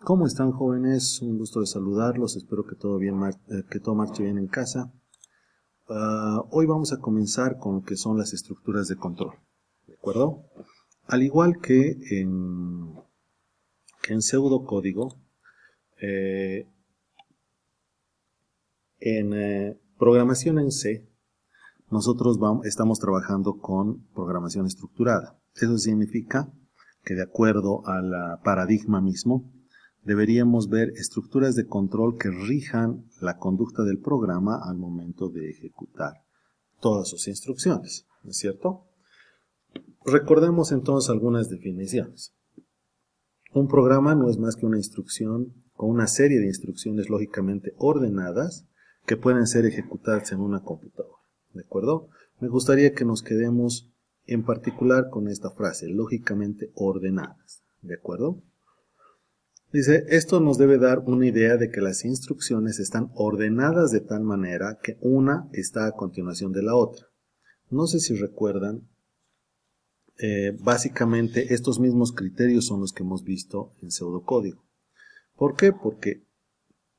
¿Cómo están, jóvenes? Un gusto de saludarlos. Espero que que todo marche bien en casa. Hoy vamos a comenzar con lo que son las estructuras de control. ¿De acuerdo? Al igual que en pseudocódigo, eh, en programación en C, nosotros estamos trabajando con programación estructurada. Eso significa que, de acuerdo al paradigma mismo, deberíamos ver estructuras de control que rijan la conducta del programa al momento de ejecutar todas sus instrucciones, ¿no es cierto? Recordemos entonces algunas definiciones. Un programa no es más que una instrucción o una serie de instrucciones lógicamente ordenadas que pueden ser ejecutadas en una computadora, ¿de acuerdo? Me gustaría que nos quedemos en particular con esta frase, lógicamente ordenadas, ¿de acuerdo? Dice, esto nos debe dar una idea de que las instrucciones están ordenadas de tal manera que una está a continuación de la otra. No sé si recuerdan, básicamente estos mismos criterios son los que hemos visto en pseudocódigo. ¿Por qué? Porque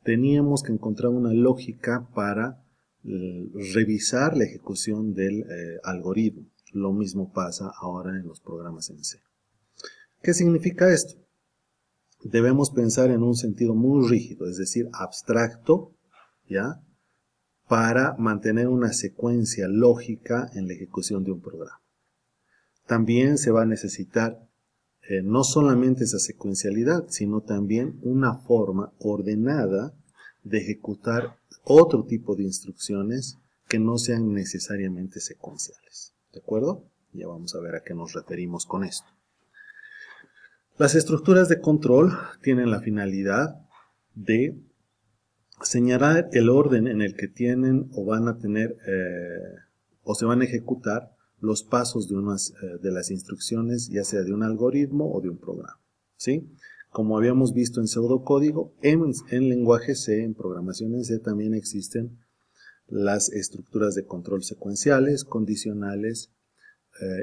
teníamos que encontrar una lógica para revisar la ejecución del algoritmo. Lo mismo pasa ahora en los programas en C. ¿Qué significa esto? Debemos pensar en un sentido muy rígido, es decir, abstracto, ¿ya? Para mantener una secuencia lógica en la ejecución de un programa. También se va a necesitar no solamente esa secuencialidad, sino también una forma ordenada de ejecutar otro tipo de instrucciones que no sean necesariamente secuenciales. ¿De acuerdo? Ya vamos a ver a qué nos referimos con esto. Las estructuras de control tienen la finalidad de señalar el orden en el que tienen o van a tener o se van a ejecutar los pasos de las instrucciones, ya sea de un algoritmo o de un programa, ¿sí? Como habíamos visto en pseudocódigo, en lenguaje C, en programación en C, también existen las estructuras de control secuenciales, condicionales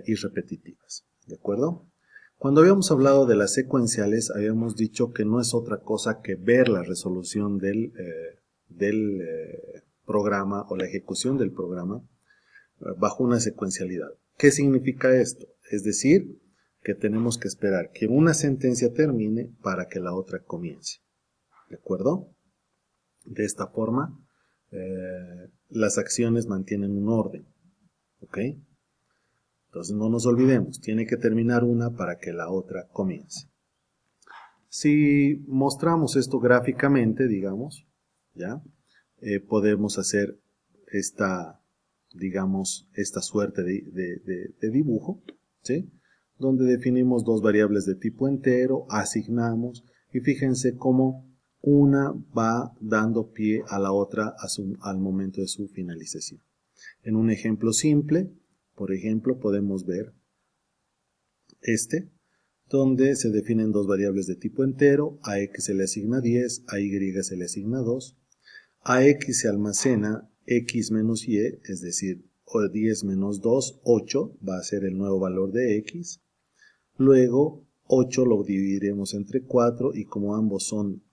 y repetitivas, ¿de acuerdo? Cuando habíamos hablado de las secuenciales, habíamos dicho que no es otra cosa que ver la resolución del programa o la ejecución del programa bajo una secuencialidad. ¿Qué significa esto? Es decir, que tenemos que esperar que una sentencia termine para que la otra comience. ¿De acuerdo? De esta forma, las acciones mantienen un orden. ¿Ok? Entonces no nos olvidemos, tiene que terminar una para que la otra comience. Si mostramos esto gráficamente, digamos, ¿ya? Podemos hacer esta suerte de dibujo, ¿sí? Donde definimos dos variables de tipo entero, asignamos, y fíjense cómo una va dando pie a la otra al momento de su finalización. En un ejemplo simple, por ejemplo, podemos ver donde se definen dos variables de tipo entero, a x se le asigna 10, a y se le asigna 2, a x se almacena x menos y, es decir, 10 menos 2, 8, va a ser el nuevo valor de x. Luego, 8 lo dividiremos entre 4 y como ambos son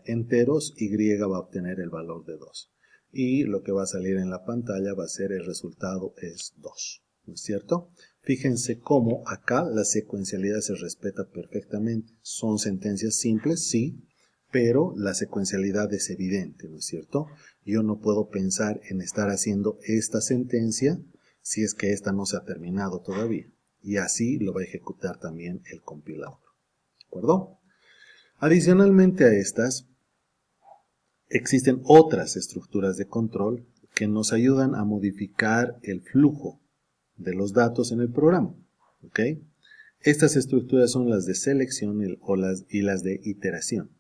enteros, y va a obtener el valor de 2. Y lo que va a salir en la pantalla va a ser el resultado es 2, ¿no es cierto? Fíjense cómo acá la secuencialidad se respeta perfectamente. Son sentencias simples, sí, pero la secuencialidad es evidente, ¿no es cierto? Yo no puedo pensar en estar haciendo esta sentencia si es que esta no se ha terminado todavía. Y así lo va a ejecutar también el compilador. ¿De acuerdo? Adicionalmente a estas, existen otras estructuras de control que nos ayudan a modificar el flujo de los datos en el programa. ¿Ok? Estas estructuras son las de selección y las de iteración.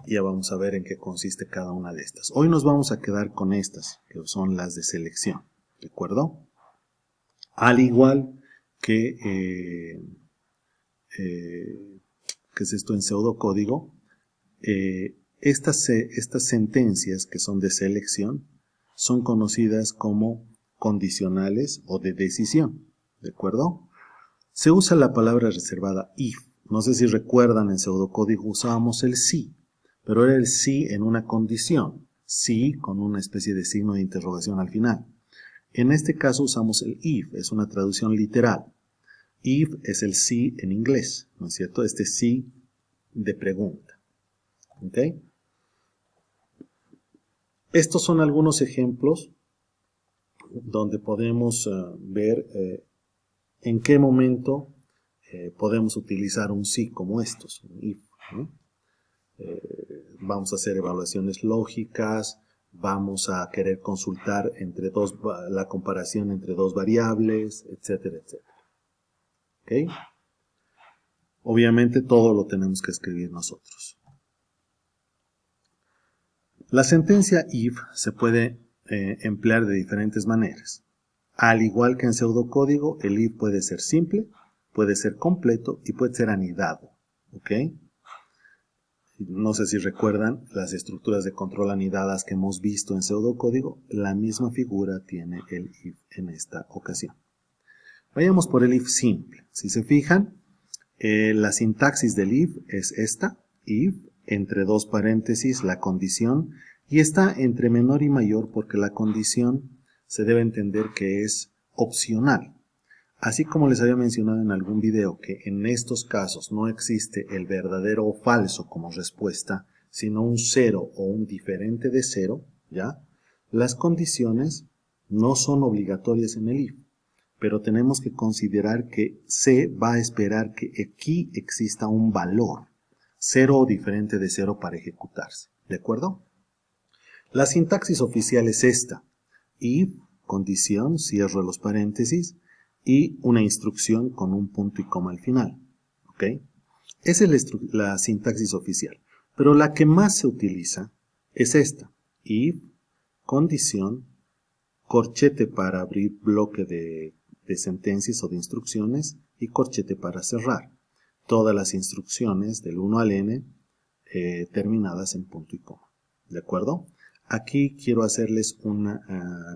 Ya vamos a ver en qué consiste cada una de estas. Hoy nos vamos a quedar con estas, que son las de selección. ¿De acuerdo? Al igual que ¿qué es esto en pseudocódigo? Estas sentencias que son de selección son conocidas como condicionales o de decisión. ¿De acuerdo? Se usa la palabra reservada if No sé si recuerdan, en pseudocódigo usábamos el si, pero era el si en una condición, si con una especie de signo de interrogación al final. En este caso usamos el if, es una traducción literal. If es el sí en inglés, ¿no es cierto? Este sí de pregunta. ¿Ok? Estos son algunos ejemplos donde podemos ver en qué momento podemos utilizar un sí como estos, un if, ¿no? Vamos a hacer evaluaciones lógicas, vamos a querer consultar la comparación entre dos variables, etcétera, etcétera. ¿Ok? Obviamente todo lo tenemos que escribir nosotros. La sentencia if se puede emplear de diferentes maneras. Al igual que en pseudocódigo, el if puede ser simple, puede ser completo y puede ser anidado. ¿Ok? No sé si recuerdan las estructuras de control anidadas que hemos visto en pseudocódigo. La misma figura tiene el if en esta ocasión. Vayamos por el if simple. Si se fijan, la sintaxis del if es esta. If, entre dos paréntesis, la condición. Y está entre menor y mayor porque la condición se debe entender que es opcional. Así como les había mencionado en algún video que en estos casos no existe el verdadero o falso como respuesta, sino un 0 o un diferente de 0, ¿ya? Las condiciones no son obligatorias en el if, pero tenemos que considerar que C va a esperar que aquí exista un valor, 0 o diferente de 0 para ejecutarse, ¿de acuerdo? La sintaxis oficial es esta: if, condición, cierro los paréntesis, y una instrucción con un punto y coma al final. ¿Ok? Esa es la sintaxis oficial. Pero la que más se utiliza es esta: if, condición, corchete para abrir bloque de sentencias o de instrucciones y corchete para cerrar. Todas las instrucciones del 1 al n terminadas en punto y coma. ¿De acuerdo? Aquí quiero hacerles una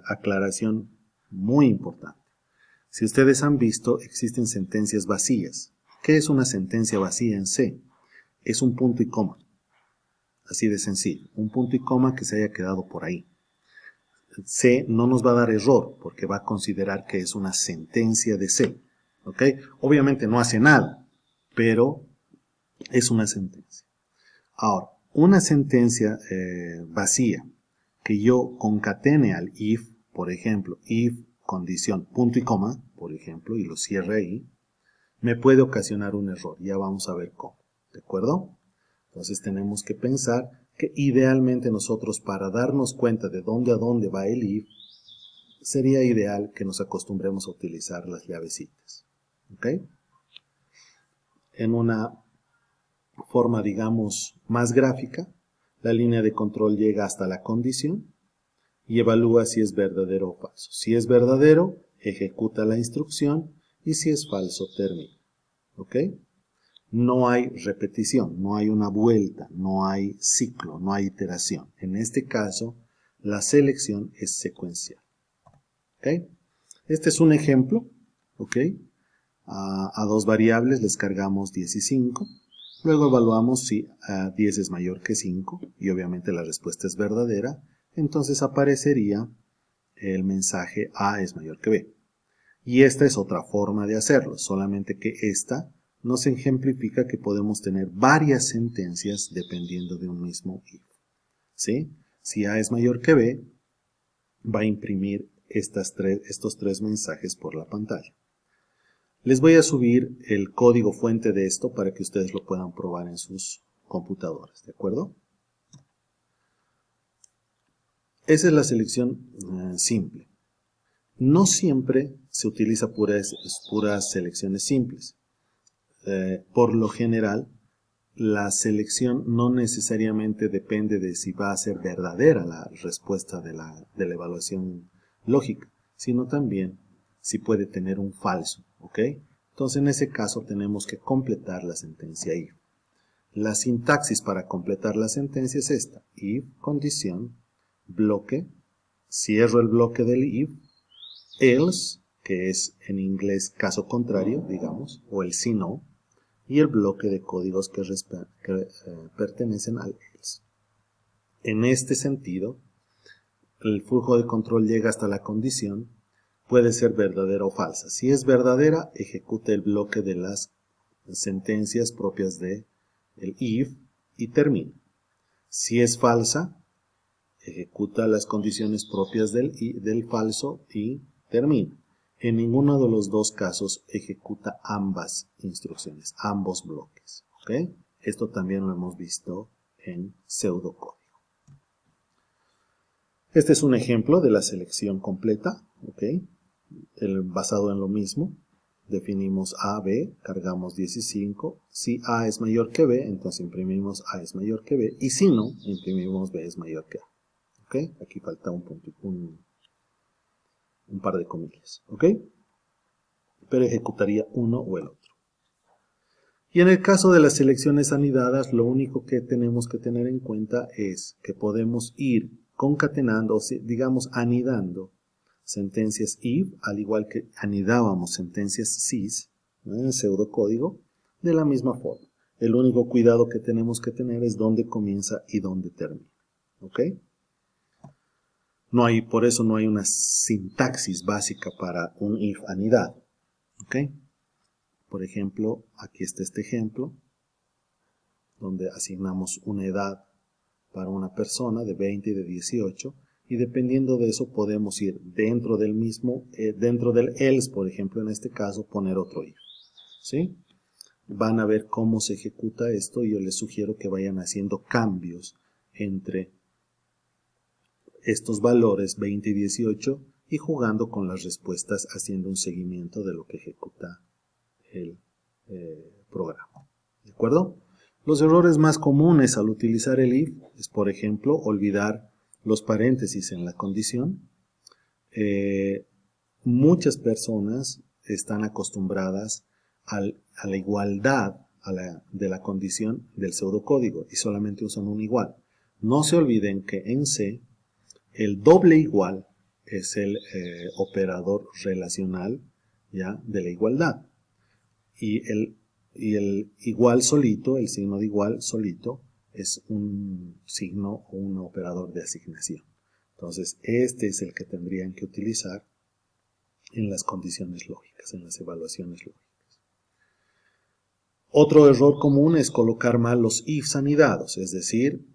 aclaración muy importante. Si ustedes han visto, existen sentencias vacías. ¿Qué es una sentencia vacía en C? Es un punto y coma. Así de sencillo. Un punto y coma que se haya quedado por ahí. C no nos va a dar error porque va a considerar que es una sentencia de C. ¿Ok? Obviamente no hace nada, pero es una sentencia. Ahora, una sentencia vacía que yo concatene al if, por ejemplo, if, condición, punto y coma, por ejemplo, y lo cierre ahí, me puede ocasionar un error. Ya vamos a ver cómo. ¿De acuerdo? Entonces tenemos que pensar que idealmente nosotros, para darnos cuenta de dónde a dónde va el if, sería ideal que nos acostumbremos a utilizar las llavecitas. ¿Ok? En una forma, digamos, más gráfica, la línea de control llega hasta la condición y evalúa si es verdadero o falso. Si es verdadero, ejecuta la instrucción, y si es falso, termina. ¿Ok? No hay repetición, no hay una vuelta, no hay ciclo, no hay iteración. En este caso, la selección es secuencial. ¿Ok? Este es un ejemplo. ¿Ok? A dos variables les cargamos 10 y 5. Luego evaluamos si 10 es mayor que 5 y obviamente la respuesta es verdadera. Entonces aparecería el mensaje A es mayor que B. Y esta es otra forma de hacerlo, solamente que esta nos ejemplifica que podemos tener varias sentencias dependiendo de un mismo if. ¿Sí? Si A es mayor que B, va a imprimir estos tres mensajes por la pantalla. Les voy a subir el código fuente de esto para que ustedes lo puedan probar en sus computadoras, ¿de acuerdo? Esa es la selección simple. No siempre se utiliza puras selecciones simples. Por lo general, la selección no necesariamente depende de si va a ser verdadera la respuesta de la evaluación lógica, sino también si puede tener un falso, ¿ok? Entonces, en ese caso tenemos que completar la sentencia if. La sintaxis para completar la sentencia es esta: if, condición, bloque, cierro el bloque del if, else, que es en inglés caso contrario, digamos, o el si no, y el bloque de códigos que pertenecen al else. En este sentido, el flujo de control llega hasta la condición, puede ser verdadera o falsa. Si es verdadera, ejecuta el bloque de las sentencias propias del if y termina. Si es falsa, ejecuta las condiciones propias del falso y termina. En ninguno de los dos casos ejecuta ambas instrucciones, ambos bloques. ¿Okay? Esto también lo hemos visto en pseudocódigo. Este es un ejemplo de la selección completa, ¿okay? Basado en lo mismo. Definimos A, B, cargamos 15. Si A es mayor que B, entonces imprimimos A es mayor que B. Y si no, imprimimos B es mayor que A. ¿Okay? Aquí falta un par de comillas. ¿Okay? Pero ejecutaría uno o el otro. Y en el caso de las selecciones anidadas, lo único que tenemos que tener en cuenta es que podemos ir concatenando, digamos anidando sentencias if, al igual que anidábamos sentencias sys, ¿no? En el pseudocódigo, de la misma forma. El único cuidado que tenemos que tener es dónde comienza y dónde termina. ¿Ok? Por eso no hay una sintaxis básica para un if anidado. ¿Ok? Por ejemplo, aquí está este ejemplo, donde asignamos una edad para una persona de 20 y de 18, y dependiendo de eso podemos ir dentro del mismo, dentro del else, por ejemplo, en este caso, poner otro if. ¿Sí? Van a ver cómo se ejecuta esto y yo les sugiero que vayan haciendo cambios entre estos valores 20 y 18 y jugando con las respuestas, haciendo un seguimiento de lo que ejecuta el programa. ¿De acuerdo? Los errores más comunes al utilizar el if es, por ejemplo, olvidar los paréntesis en la condición. Muchas personas están acostumbradas a la igualdad de la condición del pseudocódigo y solamente usan un igual. No se olviden que en C el doble igual es el operador relacional, ¿ya?, de la igualdad. Y el igual solito, el signo de igual solito, es un signo o un operador de asignación. Entonces, este es el que tendrían que utilizar en las condiciones lógicas, en las evaluaciones lógicas. Otro error común es colocar mal los ifs anidados, es decir,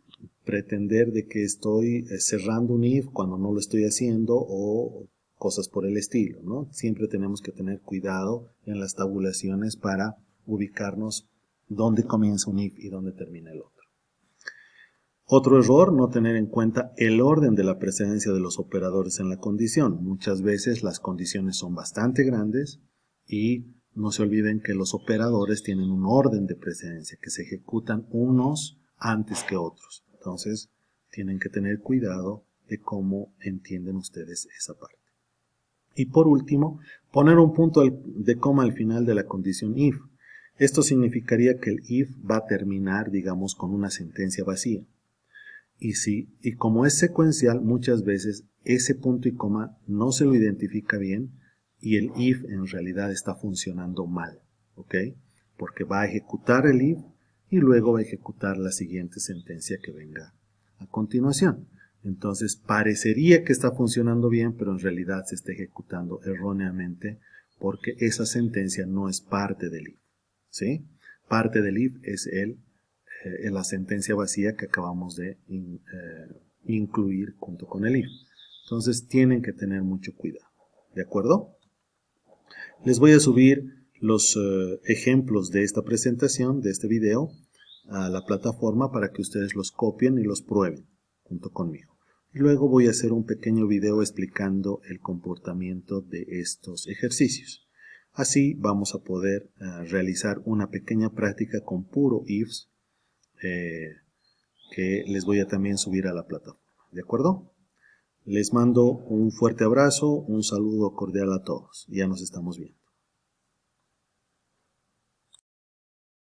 pretender de que estoy cerrando un if cuando no lo estoy haciendo o cosas por el estilo, ¿no? Siempre tenemos que tener cuidado en las tabulaciones para ubicarnos dónde comienza un if y dónde termina el otro. Otro error, no tener en cuenta el orden de la precedencia de los operadores en la condición. Muchas veces las condiciones son bastante grandes y no se olviden que los operadores tienen un orden de precedencia, que se ejecutan unos antes que otros. Entonces, tienen que tener cuidado de cómo entienden ustedes esa parte. Y por último, poner un punto de coma al final de la condición if. Esto significaría que el if va a terminar, digamos, con una sentencia vacía. Y como es secuencial, muchas veces ese punto y coma no se lo identifica bien y el if en realidad está funcionando mal, ¿ok? Porque va a ejecutar el if y luego va a ejecutar la siguiente sentencia que venga a continuación. Entonces parecería que está funcionando bien, pero en realidad se está ejecutando erróneamente porque esa sentencia no es parte del if, ¿sí? Parte del if es la sentencia vacía que acabamos de incluir junto con el if. Entonces tienen que tener mucho cuidado, ¿de acuerdo? Les voy a subir los ejemplos de esta presentación, de este video, a la plataforma para que ustedes los copien y los prueben junto conmigo. Luego voy a hacer un pequeño video explicando el comportamiento de estos ejercicios. Así vamos a poder realizar una pequeña práctica con puro ifs que les voy a también subir a la plataforma. ¿De acuerdo? Les mando un fuerte abrazo, un saludo cordial a todos. Ya nos estamos viendo.